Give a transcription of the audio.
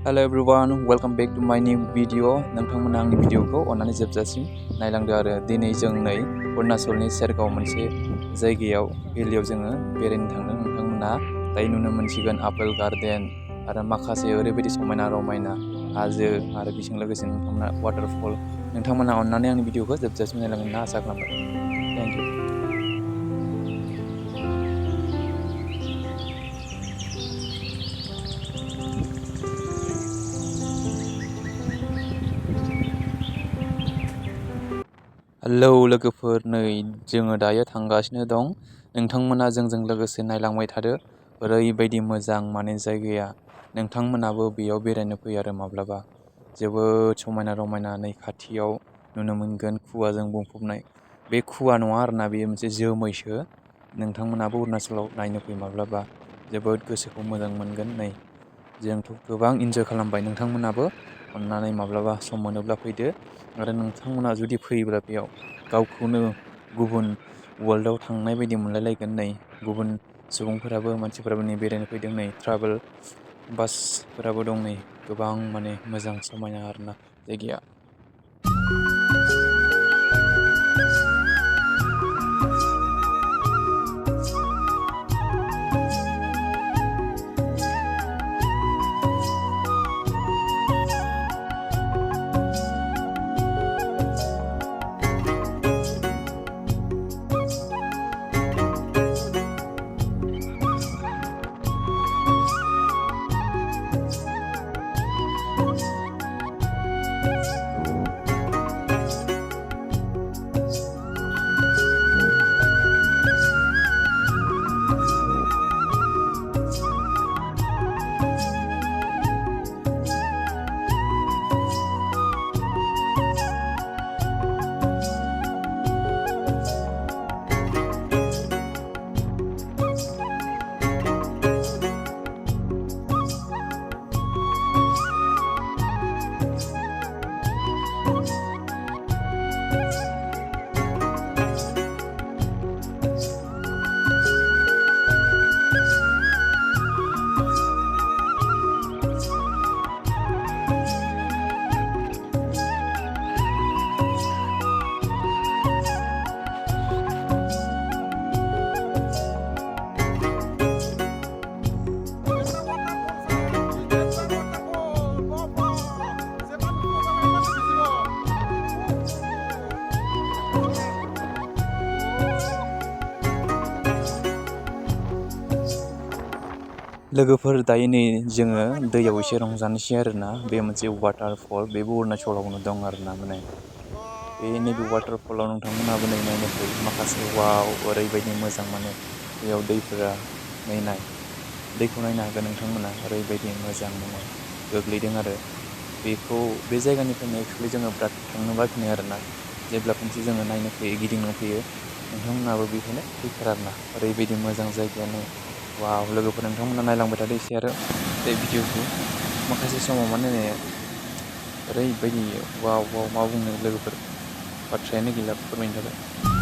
Hello everyone, welcome back to my new video. नोंथांमोना आंनि भिडिअखौ अन्नानै जोबजासिम नायलांदो आरो दिनै जों नै अरुणाचलनि सेरगाव मोनसे जायगायाव भेलियाव जोङो बेरायनो थांदों। नोंथांमोना दायो नुनो मोनसिगोन आपेल गार्डेन आरो माखासे ओरैबायदि समायना रमायना हाजो आरो बेजों लोगोसे नोंथांमोना वाटारफल। नोंथांमोना अन्नानै आंनि भिडिअखौ जोबजासिम नायलांगोन होनना आसा खालामबाय। Thank you. हेलौ लोगोफोर, नै जोङो दायो थांगासिनो दं। नोंथांमोना जोंजों लोगोसे नायलांबाय थादो। ओरैबायदि मोजां माने जायगाया। नोंथांमोनाबो बेयाव बेरायनो फैयो आरो माब्लाबा। जोबोद समायना रमायना नै खाथियाव नुनो मोनगोन खुवाजों बुंफबनाय। बे खुवा नङा आरोना, बेयो मोनसे जोमैसो। नोंथांमोनाबो अरुणाचलाव नायनो फै माब्लाबा। जोबोद गोसोखौ मोजां मोनगोन। नै जोंथ' गोबां इन्जय खालामबाय। नोंथांमोनाबो अन्नानै माब्लाबा सम मोनोब्ला फैदो आरो नोंथांमोना जुदि फैयोब्ला बेयाव गावखौनो गुबुन वर्ल्डआव थांनाय बायदि मोनलायलायगोन। नै गुबुन सुबुंफोराबो मानसिफोराबो नै बेरायनो फैदों। नै ट्राभेल बासफोराबो दं। नै गोबां माने मोजां समायना आरोना जायगाया। लोगोफोर, दायो नै जोङो दैयाव एसे रंजानोसै आरोना। बे मोनसे वाटारफल, बेबो अरुणाचलावनो दं आरोना। माने बे नैबे वाटारफलाव नोंथांमोनाबो नै नायनो फै। माखासे वाव ओरैबायदि मोजां माने बेयाव दैफोरा नाय दैखौ नायनो हागोन नोंथांमोना। ओरैबायदि मोजां माने गोग्लैदों आरो बे जायगानिफ्रायनो एक्सुवेलि जोङो बिराद थांनो बाखिनो आरोना। जेब्ला खनसे जोङो नायनो फैयो, गिदिंनो फैयो, नोंथांमोनाबो बेखायनो फैथार आरोना। ओरैबायदि मोजां जायगायानो। वाव लोगोफोर, नोंथांमोना नायलांबाय थादो एसे आरो बे भिडिअखौ। माखासे समाव माने ओरैबायदि वाव मा बुंनो लोगोफोर, बाथ्रायानो गैला फोरमायनो थाखाय।